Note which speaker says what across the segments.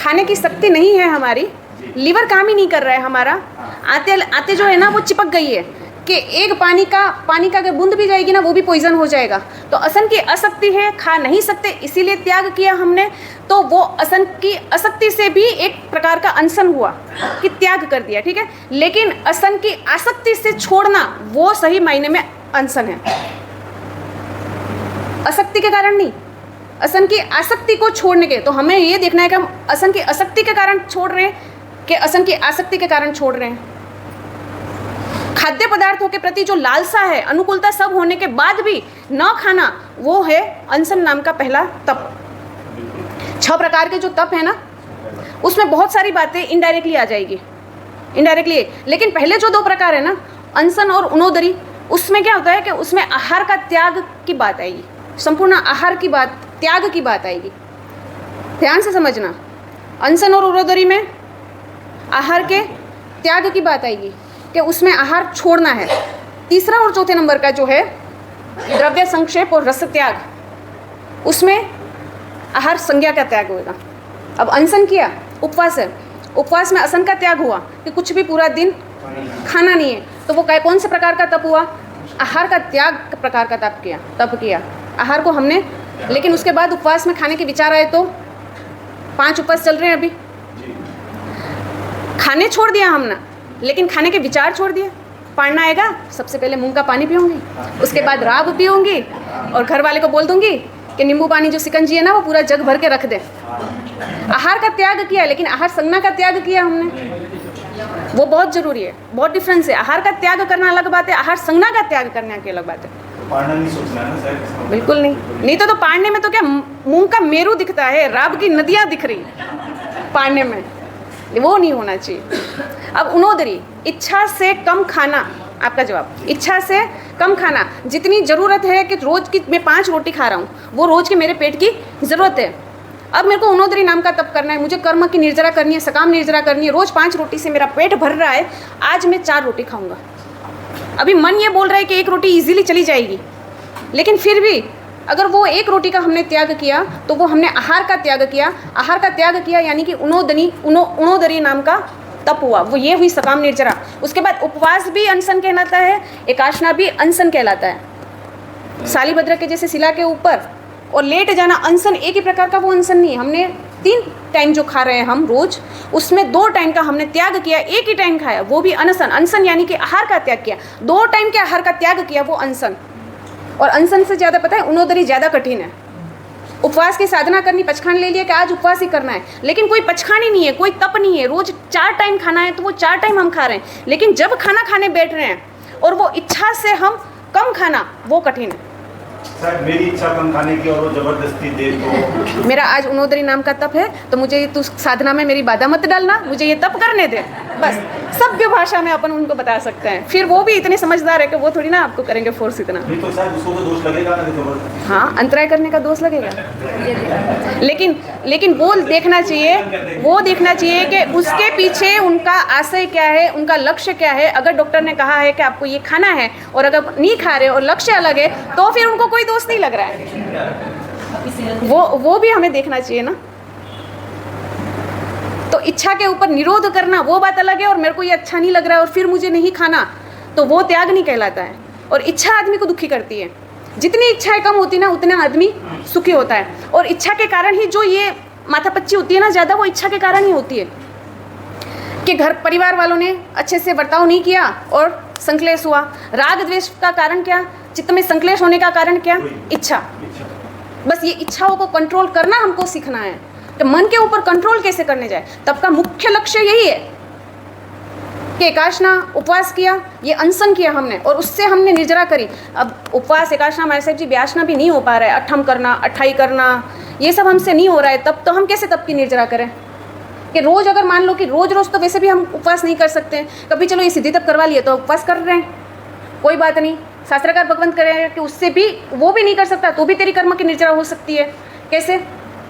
Speaker 1: खाने की शक्ति नहीं है हमारी, लीवर काम ही नहीं कर रहा है हमारा, आते आते जो है ना वो चिपक गई है कि एक पानी का अगर बूंद भी जाएगी ना वो भी पॉइजन हो जाएगा। तो असन की आसक्ति है, खा नहीं सकते, इसीलिए त्याग किया हमने। तो वो असन की आसक्ति से भी एक प्रकार का अनशन हुआ कि त्याग कर दिया, ठीक है। लेकिन असन की आसक्ति से छोड़ना वो सही मायने में अनशन है, आसक्ति के कारण नहीं, असन की आसक्ति को छोड़ने के। तो हमें ये देखना है कि हम असन की आसक्ति के कारण छोड़ रहे हैं कि असन की आसक्ति के कारण छोड़ रहे हैं। खाद्य पदार्थों के प्रति जो लालसा है, अनुकूलता सब होने के बाद भी न खाना, वो है अनशन नाम का पहला तप। 6 प्रकार के जो तप है ना, उसमें बहुत सारी बातें इनडायरेक्टली आ जाएगी, इनडायरेक्टली। लेकिन पहले जो 2 प्रकार है ना, अनशन और उनोदरी, उसमें क्या होता है कि उसमें आहार का त्याग की बात आएगी, संपूर्ण आहार की बात, त्याग की बात आएगी। ध्यान से समझना, अनशन और उनोदरी में आहार के त्याग की बात आएगी कि उसमें आहार छोड़ना है। तीसरा और चौथे नंबर का जो है द्रव्य संक्षेप और रस त्याग, उसमें आहार संज्ञा का त्याग होगा। अब अनशन किया, उपवास है, उपवास में असन का त्याग हुआ कि कुछ भी पूरा दिन खाना नहीं है, तो वो कौन से प्रकार का तप हुआ? आहार का त्याग प्रकार का तप किया आहार को हमने। लेकिन उसके बाद उपवास में खाने के विचार आए तो 5 उपवास चल रहे हैं अभी, खाने छोड़ दिया हमने, लेकिन खाने के विचार छोड़ दिए। पढ़ना आएगा, सबसे पहले मूंग का पानी पीऊँगी, उसके बाद राब पीऊँगी और घर वाले को बोल दूँगी कि नींबू पानी जो सिकंजी है ना वो पूरा जग भर के रख दे। आहार का त्याग किया, लेकिन आहार संज्ञा का त्याग किया हमने, वो बहुत जरूरी है, बहुत डिफरेंस है। आहार का त्याग करना अलग बात है, आहार संज्ञा का त्याग करने की अलग बात है।
Speaker 2: पाड़ना नहीं सोचना है ना सर, बिल्कुल
Speaker 1: नहीं तो पाड़ने में तो क्या मूंग का मेरू दिखता है, राब की नदियाँ दिख रही पाड़ने में, वो नहीं होना चाहिए। अब उनोदरी, इच्छा से कम खाना, आपका जवाब इच्छा से कम खाना। जितनी ज़रूरत है कि रोज़ की मैं 5 रोटी खा रहा हूँ, वो रोज़ के मेरे पेट की ज़रूरत है। अब मेरे को उनोदरी नाम का तप करना है, मुझे कर्म की निर्जरा करनी है, सकाम निर्जरा करनी है। रोज़ 5 रोटी से मेरा पेट भर रहा है, आज मैं 4 रोटी खाऊंगा। अभी मन ये बोल रहा है कि 1 रोटी ईजिली चली जाएगी, लेकिन फिर भी अगर वो 1 रोटी का हमने त्याग किया तो वो हमने आहार का त्याग किया। आहार का त्याग किया यानी कि उनोदरी नाम का तप हुआ, वो ये हुई सकाम निर्जरा। उसके बाद उपवास भी अनशन कहलाता है, एकाशना भी अनशन कहलाता है। शालीभद्र के जैसे शिला के ऊपर और लेट जाना अनशन एक ही प्रकार का, वो अनशन नहीं है। हमने 3 टाइम जो खा रहे हैं हम रोज, उसमें 2 टाइम का हमने त्याग किया, 1 ही टाइम खाया, वो भी अनशन। अनशन यानी कि आहार का त्याग किया, 2 टाइम के आहार का त्याग किया, वो अनशन। और अनशन से ज़्यादा पता है उनोदरी ज़्यादा कठिन है। उपवास की साधना करनी, पचखान ले लिया कि आज उपवास ही करना है, लेकिन कोई पचखान ही नहीं है, कोई तप नहीं है। रोज 4 टाइम खाना है तो वो 4 टाइम हम खा रहे हैं, लेकिन जब खाना खाने बैठ रहे हैं और वो इच्छा से हम कम खाना, वो कठिन है।
Speaker 2: सर मेरी इच्छा कम खाने की और वो जबरदस्ती दे तो
Speaker 1: मेरा आज उनोदरी नाम का तप है, तो मुझे तू साधना में मेरी बाधा मत डालना, मुझे ये तप करने दे, बस। सभ्य भाषा में अपन उनको बता सकते हैं। फिर वो भी इतने समझदार है कि वो थोड़ी ना आपको करेंगे फोर्स इतना।
Speaker 2: नहीं तो सर उसको तो दोष लगेगा ना, जबरदस्ती।
Speaker 1: हाँ, अंतराय करने का दोष लगेगा, लेकिन वो देखना चाहिए कि उसके पीछे उनका आशय क्या है, उनका लक्ष्य क्या है। अगर डॉक्टर ने कहा है कि आपको ये खाना है और अगर नहीं खा रहे और लक्ष्य अलग है, तो फिर उनको कोई दोष नहीं लग रहा है। वो भी हमें देखना चाहिए ना। तो इच्छा के ऊपर निरोध करना वो बात अलग है, और मेरे को ये अच्छा नहीं लग रहा है और फिर मुझे नहीं खाना, तो वो त्याग नहीं कहलाता है। और इच्छा आदमी को दुखी करती है, जितनी इच्छाएं कम होती ना उतना आदमी सुखी होता है। और इच्छा के कारण ही जो ये माथापच्ची होती है ना ज़्यादा, वो इच्छा के कारण ही होती है कि घर परिवार वालों ने अच्छे से बर्ताव नहीं किया और संक्लेश हुआ। राग द्वेष का कारण क्या? चित्त में संक्लेश होने का कारण क्या? इच्छा। बस ये इच्छाओं को कंट्रोल करना हमको सीखना है, तो मन के ऊपर कंट्रोल कैसे करने जाए। तब का मुख्य लक्ष्य यही है कि एकाशना उपवास किया, ये अनशन किया हमने, और उससे हमने निर्जरा करी। अब उपवास, एकाशना, माय साहब जी व्यासना भी नहीं हो पा रहा है, अठम करना, अट्ठाई करना, ये सब हमसे नहीं हो रहा है, तब तो हम कैसे तब की निर्जरा करें? कि रोज़ अगर मान लो कि रोज़ तो वैसे भी हम उपवास नहीं कर सकते हैं, कभी चलो ये सिद्धि तप करवा लिए तो उपवास कर रहे हैं, कोई बात नहीं। शास्त्रकार भगवंत करें कि उससे भी वो भी नहीं कर सकता तो भी तेरी कर्म की निर्जरा हो सकती है। कैसे?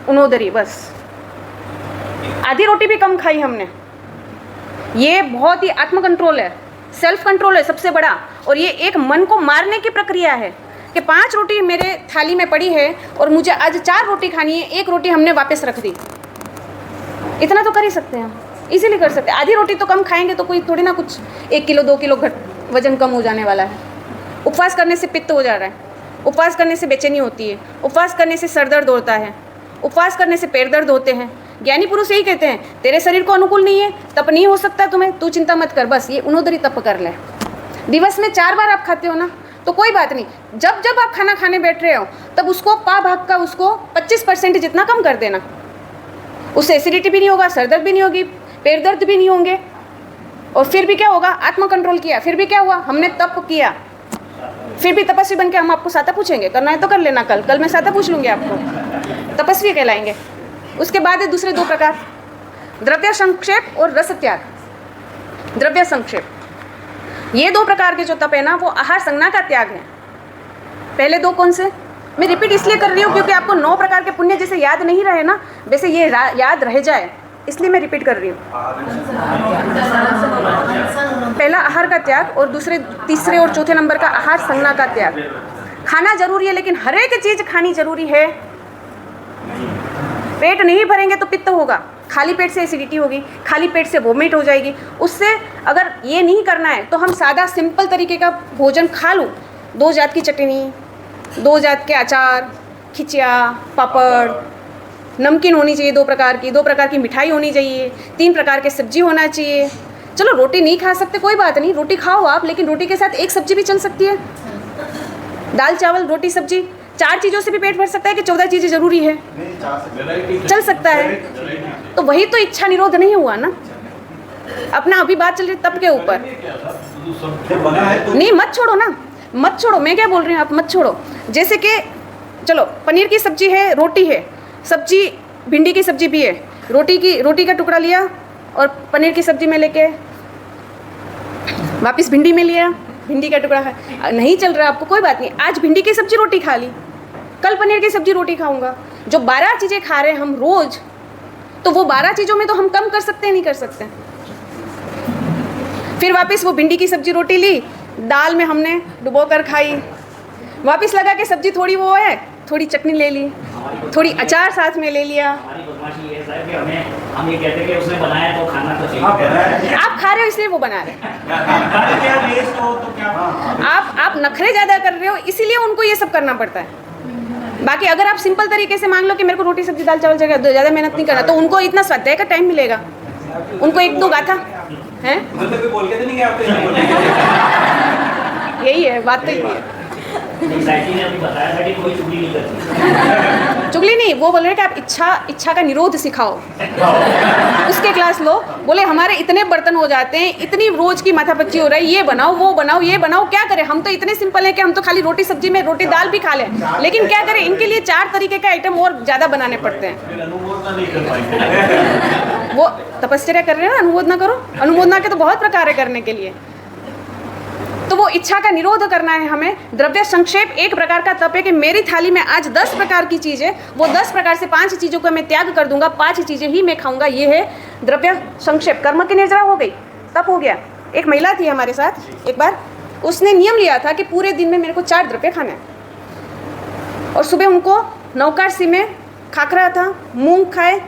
Speaker 1: उनोदरी, बस आधी रोटी भी कम खाई हमने। ये बहुत ही आत्म कंट्रोल है, सेल्फ कंट्रोल है सबसे बड़ा। और ये एक मन को मारने की प्रक्रिया है कि 5 रोटी मेरे थाली में पड़ी है और मुझे आज 4 रोटी खानी है, 1 रोटी हमने वापस रख दी। इतना तो कर ही सकते हैं हम, इजीली कर सकते हैं। आधी रोटी तो कम खाएंगे तो कोई थोड़ी ना कुछ 1 किलो 2 किलो वजन कम हो जाने वाला है। उपवास करने से पित्त हो जा रहा है, उपवास करने से बेचैनी होती है, उपवास करने से सर दर्द होता है, उपवास करने से पैर दर्द होते हैं। ज्ञानी पुरुष यही कहते हैं, तेरे शरीर को अनुकूल नहीं है, तप नहीं हो सकता तुम्हें, तू चिंता मत कर, बस ये उनोदरी तप कर ले। दिवस में 4 बार आप खाते हो ना, तो कोई बात नहीं, जब जब आप खाना खाने बैठ रहे हो तब उसको पा भाग का उसको 25% जितना कम कर देना। उससे एसिडिटी भी नहीं होगा, सर दर्द भी नहीं होगी, पैर दर्द भी नहीं होंगे। और फिर भी क्या होगा, आत्म कंट्रोल किया, फिर भी क्या हुआ, हमने तप किया, फिर भी तपस्वी बन के हम आपको साता पूछेंगे, करना है तो कर लेना, कल मैं साता पूछ लूँगी आपको, तपस्वी कहलाएंगे। उसके बाद है दूसरे 2 प्रकार, द्रव्य संक्षेप और रस त्याग। द्रव्य संक्षेप, ये 2 प्रकार के जो तप है ना, वो आहार संज्ञा का त्याग है। पहले 2 कौन से, मैं रिपीट इसलिए कर रही हूँ क्योंकि आपको 9 प्रकार के पुण्य जैसे याद नहीं रहे ना, वैसे ये याद रह जाए, इसलिए मैं रिपीट कर रही हूँ। पहला आहार का त्याग और दूसरे 3 और 4 नंबर का आहार संज्ञा का त्याग। खाना जरूरी है, लेकिन हर एक चीज खानी जरूरी है। पेट नहीं भरेंगे तो पित्त होगा, खाली पेट से एसिडिटी होगी, खाली पेट से वोमिट हो जाएगी। उससे अगर ये नहीं करना है तो हम सादा सिंपल तरीके का भोजन खा लूँ, 2 जात की चटनी, 2 जात के अचार, खिचिया, पापड़, नमकीन होनी चाहिए 2 प्रकार की, 2 प्रकार की मिठाई होनी चाहिए, 3 प्रकार के सब्जी होना चाहिए। चलो रोटी नहीं खा सकते कोई बात नहीं, रोटी खाओ आप, लेकिन रोटी के साथ एक सब्जी भी चल सकती है। दाल चावल रोटी सब्जी, 4 चीज़ों से भी पेट भर सकता है कि 14 चीज़ें जरूरी है, चल सकता है। तो वही तो इच्छा निरोध नहीं हुआ ना। अपना अभी बात चल रही तब के ऊपर, नहीं मत छोड़ो ना, मत छोड़ो, मैं क्या बोल रही हूँ, आप मत छोड़ो। जैसे कि चलो पनीर की सब्जी है, रोटी है, सब्जी भिंडी की सब्जी भी है, रोटी का टुकड़ा लिया और पनीर की सब्जी में लेके वापस भिंडी में लिया, भिंडी का टुकड़ा है, नहीं चल रहा आपको कोई बात नहीं, आज भिंडी की सब्जी रोटी खा ली, कल पनीर की सब्जी रोटी खाऊंगा। जो 12 चीज़ें खा रहे हैं हम रोज, तो वो 12 चीज़ों में तो हम कम कर सकते हैं, नहीं कर सकते। फिर वापस वो भिंडी की सब्जी रोटी ली, दाल में हमने डुबो कर खाई, वापस लगा के सब्जी थोड़ी वो है, थोड़ी चटनी ले ली, थोड़ी अचार साथ में ले लिया।
Speaker 3: हमारी बदमाशी ये है सर कि हम ये कहते हैं कि उसने बनाया तो खाना तो चाहिए।
Speaker 1: आप खा रहे हो इसलिए वो बना रहे हैं। आप नखरे ज़्यादा कर रहे हो इसीलिए उनको ये सब करना पड़ता है। बाकी अगर आप सिंपल तरीके से मान लो कि मेरे को रोटी सब्जी दाल चावल चाहिए, ज़्यादा मेहनत नहीं करना, तो उनको इतना स्वाध्याय का टाइम मिलेगा, उनको 1-2 गाथा है, यही है बात, तो यही है।
Speaker 3: साइकिल ने अभी बताया था कि कोई चुगली नहीं करती।
Speaker 1: चुगली नहीं, वो बोल रहे हैं कि आप इच्छा का निरोध सिखाओ, उसके क्लास लो। बोले हमारे इतने बर्तन हो जाते हैं, इतनी रोज की माथापच्ची हो रही है, ये बनाओ वो बनाओ ये बनाओ, क्या करें, हम तो इतने सिंपल है कि हम तो खाली रोटी सब्जी में रोटी दाल भी खा लें, लेकिन क्या करें, इनके लिए 4 तरीके के आइटम और ज़्यादा बनाने पड़ते हैं। वो तपस्या कर रहे हैं ना, अनुमोदना करो, अनुमोदना के तो बहुत प्रकार है करने के लिए। तो वो इच्छा का निरोध करना है हमें। द्रव्य संक्षेप एक प्रकार का तप है कि मेरी थाली में आज 10 प्रकार की चीज़ है, वो 10 प्रकार से 5 चीज़ों का मैं त्याग कर दूंगा, 5 चीज़ें ही मैं खाऊंगा, ये है द्रव्य संक्षेप। कर्म की निर्जरा हो गई, तप हो गया। एक महिला थी हमारे साथ, एक बार उसने नियम लिया था कि पूरे दिन में मेरे को 4 द्रव्य खाना है, और सुबह उनको नौकाशी में खाखरा था, मूंग खाए,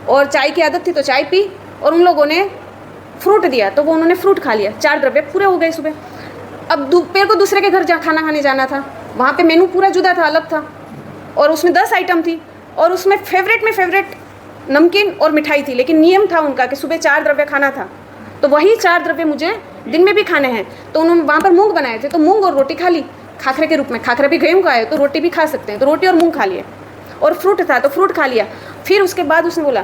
Speaker 1: और चाय की आदत थी तो चाय पी, और उन लोगों ने फ्रूट दिया तो वो उन्होंने फ्रूट खा लिया, 4 द्रव्य पूरे हो गए सुबह। अब दोपहर को दूसरे के घर खाना खाने जाना था, वहाँ पे मेनू पूरा जुदा था, अलग था, और उसमें 10 आइटम थी, और उसमें फेवरेट नमकीन और मिठाई थी, लेकिन नियम था उनका कि सुबह 4 द्रव्य खाना था, तो वही 4 द्रव्य मुझे दिन में भी खाने हैं। तो उन्होंने वहाँ पर मूंग बनाए थे, तो मूंग और रोटी खा ली खाखरे के रूप में, खाखरा भी गेहूँ का है तो रोटी भी खा सकते हैं, तो रोटी और मूंग खा लिए, और फ्रूट था तो फ्रूट खा लिया। फिर उसके बाद उसने बोला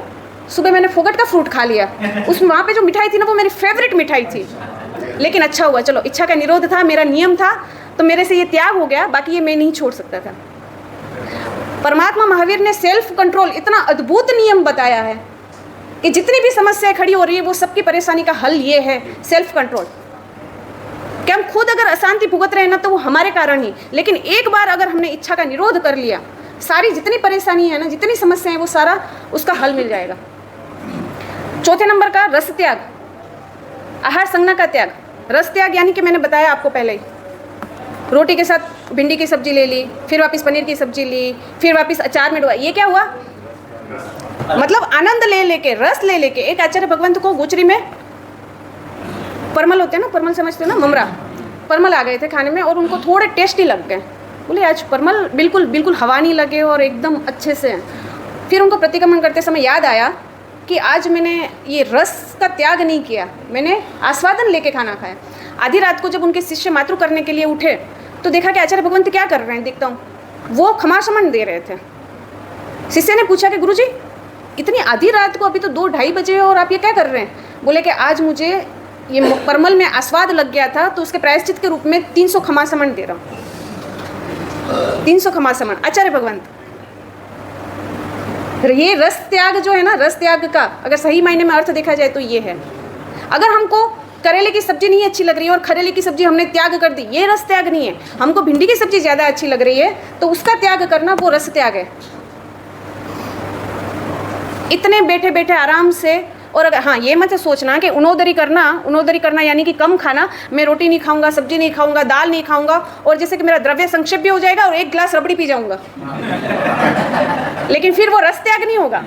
Speaker 1: सुबह मैंने फोगट का फ्रूट खा लिया, उसमें वहाँ पे जो मिठाई थी ना वो मेरी फेवरेट मिठाई थी, लेकिन अच्छा हुआ, चलो इच्छा का निरोध था, मेरा नियम था, तो मेरे से ये त्याग हो गया, बाकी ये मैं नहीं छोड़ सकता था। परमात्मा महावीर ने सेल्फ कंट्रोल इतना अद्भुत नियम बताया है कि जितनी भी समस्याएं खड़ी हो रही है वो सबकी परेशानी का हल ये है सेल्फ कंट्रोल। कि हम खुद अगर अशांति भुगत रहे हैं ना तो वो हमारे कारण ही, लेकिन एक बार अगर हमने इच्छा का निरोध कर लिया, सारी जितनी परेशानी है ना, जितनी समस्याएं हैं, वो सारा उसका हल मिल जाएगा। चौथे नंबर का रस त्याग, आहार संज्ञा का त्याग। रस त्याग यानी कि मैंने बताया आपको पहले ही, रोटी के साथ भिंडी की सब्जी ले ली, फिर वापस पनीर की सब्जी ली, फिर वापस अचार में डुबा, ये क्या हुआ, मतलब आनंद ले लेके, रस ले लेके। एक आचार्य भगवंत को गुचरी में परमल होते हैं ना, परमल समझते हो ना, ममरा, परमल आ गए थे खाने में और उनको थोड़े टेस्टी लग गए। बोले आज परमल बिल्कुल बिल्कुल हवा नहीं लगे और एकदम अच्छे से। फिर उनको प्रतिक्रमण करते समय याद आया कि आज मैंने ये रस का त्याग नहीं किया, मैंने आस्वादन लेके खाना खाया। आधी रात को जब उनके शिष्य मातृ करने के लिए उठे तो देखा कि आचार्य भगवंत क्या कर रहे हैं, देखता हूँ वो खमासमन दे रहे थे। शिष्य ने पूछा कि गुरुजी इतनी आधी रात को, अभी तो 2-2:30 बजे और आप ये क्या कर रहे हैं? बोले कि आज मुझे ये परमल में आस्वाद लग गया था तो उसके प्रायश्चित के रूप में 300 खमासमन दे रहा हूँ। 300 खमासमन आचार्य भगवंत। ये रस त्याग जो है ना, रस त्याग का अगर सही मायने में अर्थ देखा जाए तो ये है। अगर हमको करेले की सब्जी नहीं अच्छी लग रही है और करेले की सब्जी हमने त्याग कर दी, ये रस त्याग नहीं है। हमको भिंडी की सब्जी ज़्यादा अच्छी लग रही है तो उसका त्याग करना वो रस त्याग है। इतने बैठे बैठे आराम से। और अगर हाँ ये मत सोचना कि उनोदरी करना यानी कि कम खाना, मैं रोटी नहीं खाऊंगा, सब्जी नहीं खाऊंगा, दाल नहीं खाऊंगा और जैसे कि मेरा द्रव्य संक्षेप भी हो जाएगा और 1 गिलास रबड़ी पी जाऊंगा। लेकिन फिर वो रस त्याग नहीं होगा,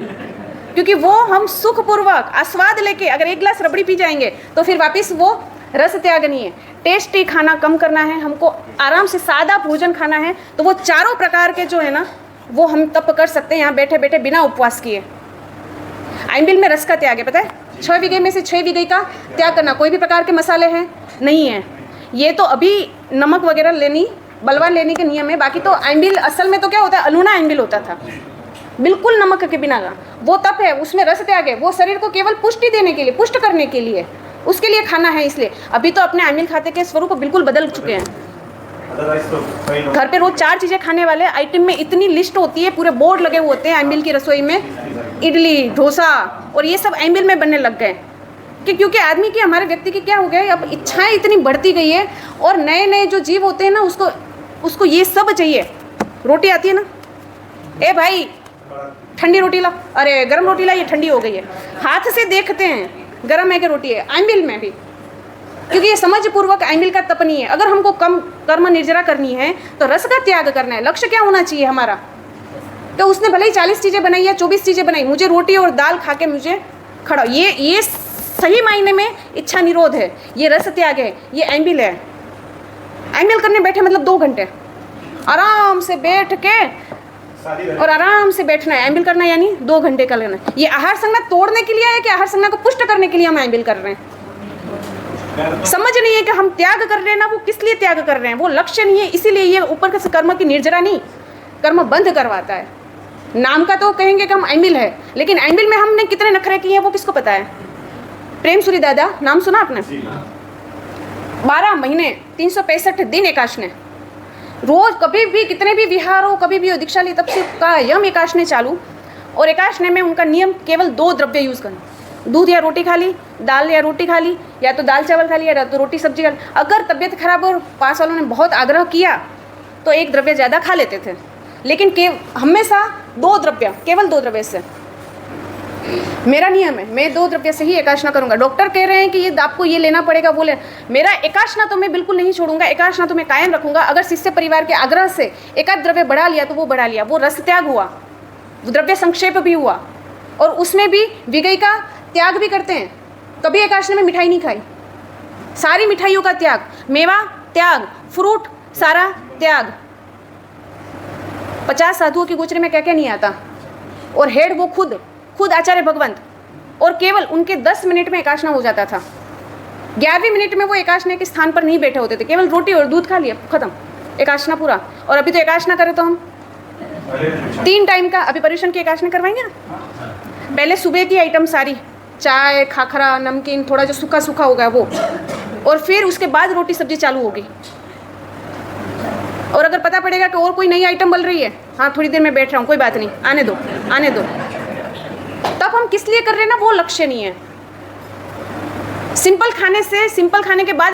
Speaker 1: क्योंकि वो हम सुखपूर्वक आस्वाद लेके अगर 1 गिलास रबड़ी पी जाएंगे तो फिर वापस वो रस त्याग नहीं है। टेस्टी खाना कम करना है हमको, आराम से सादा भोजन खाना है, तो वो चारों प्रकार के जो है ना वो हम तप कर सकते हैं यहाँ बैठे बैठे बिना उपवास किए। आइंबिल में रस का त्याग है, पता है? 6 बीघे में से 6 बीघे का त्याग करना। कोई भी प्रकार के मसाले हैं नहीं है। ये तो अभी नमक वगैरह लेनी, बलवा लेने के नियम है। बाकी तो आइंबिल असल में तो क्या होता है, अलूना आइंबिल होता था, बिल्कुल नमक के बिना का। वो तप है, उसमें रस त्याग है। वो शरीर को केवल पुष्टि देने के लिए, पुष्ट करने के लिए, उसके लिए खाना है। इसलिए अभी तो अपने आइंबिल खाते के स्वरूप बिल्कुल बदल चुके हैं। घर पे रोज 4 चीज़ें खाने वाले आइटम में इतनी लिस्ट होती है, पूरे बोर्ड लगे हुए होते हैं आइंबिल की रसोई में। इडली, डोसा और ये सब आइंबिल में बनने लग गए कि क्योंकि आदमी की, हमारे व्यक्ति की क्या हो गया, अब इच्छाएं इतनी बढ़ती गई है और नए नए जो जीव होते हैं ना उसको ये सब चाहिए। रोटी आती है ना, ए भाई ठंडी रोटी ला, अरे गर्म रोटी ला, ये ठंडी हो गई है। हाथ से देखते हैं गर्म है कि रोटी है। आइंबिल में भी, क्योंकि ये समझ पूर्वक आइंबिल का तप नहीं है। अगर हमको कम कर्म निर्जरा करनी है तो रस का त्याग करना है। लक्ष्य क्या होना चाहिए हमारा? तो उसने भले ही 40 चीज़ें बनाई या 24 चीज़ें बनाई, मुझे रोटी और दाल खा के मुझे खड़ा, ये सही मायने में इच्छा निरोध है, ये रस त्याग है, ये आइंबिल है। आइंबिल करने बैठे मतलब 2 घंटे आराम से बैठ के और आराम से बैठना है। आइंबिल करना यानी 2 घंटे का लेना। ये आहार संज्ञा तोड़ने के लिए है कि आहार संज्ञा को पुष्ट करने के लिए हम आइंबिल कर रहे हैं? समझ नहीं है कि हम त्याग कर रहे हैं ना, वो किस लिए त्याग कर रहे हैं, वो लक्ष्य नहीं है। इसीलिए ये ऊपर से कर्म की निर्जरा नहीं, कर्म बंद करवाता है। नाम का तो कहेंगे कि हम आइंबिल है, लेकिन आइंबिल में हमने कितने नखरे किए हैं वो किसको पता है? प्रेम सूरी दादा, नाम सुना आपने? 12 महीने 365 दिन एकाशने, रोज कभी भी कितने भी विहार हो, कभी भी हो, दीक्षा ली तब से का यम एकाशने चालू। और एकाशने में उनका नियम केवल 2 द्रव्य यूज़ करना, दूध या रोटी खा ली, दाल या रोटी खा ली, या तो दाल चावल खा लिया या तो रोटी सब्जी खा ली। अगर तबीयत खराब और पास वालों ने बहुत आग्रह किया तो 1 द्रव्य ज़्यादा खा लेते थे, लेकिन हमेशा 2 द्रव्य, केवल 2 द्रव्य से। मेरा नियम है, मैं 2 द्रव्य से ही एकाशना करूंगा। डॉक्टर कह रहे हैं कि ये आपको ये लेना पड़ेगा, वो ले, मेरा एकाशना तो मैं बिल्कुल नहीं छोड़ूंगा, एकाशना तो मैं कायम रखूंगा। अगर शिष्य परिवार के आग्रह से 1 द्रव्य बढ़ा लिया तो वो बढ़ा लिया, वो रस त्याग हुआ, वो द्रव्य संक्षेप भी हुआ। और उसमें भी विगई का त्याग भी करते हैं। कभी एकाशने में मिठाई नहीं खाई, सारी मिठाइयों का त्याग, मेवा त्याग, फ्रूट सारा त्याग। 50 साधुओं की गोचरे में क्या क्या नहीं आता, और हेड वो खुद आचार्य भगवंत, और केवल उनके 10 मिनट में एकाशना हो जाता था। 11वें मिनट में वो एकाशने के स्थान पर नहीं बैठे होते थे, केवल रोटी और दूध खा लिया, खत्म, एकाशना पूरा। और अभी तो एकाशना करें तो हम 3 टाइम का अभी पर्यूषण की एकाशना करवाएंगे ना। पहले सुबह की आइटम सारी, चाय, खाखरा, नमकीन, थोड़ा जो सूखा सूखा होगा वो, और फिर उसके बाद रोटी सब्जी चालू होगी। और अगर पता पड़ेगा कि और कोई नई आइटम बन रही है, हाँ थोड़ी देर में बैठ रहा हूँ, कोई बात नहीं, आने दो। तब हम किस लिए कर रहे हैं ना, वो लक्ष्य नहीं है। सिंपल खाने से, सिंपल खाने के बाद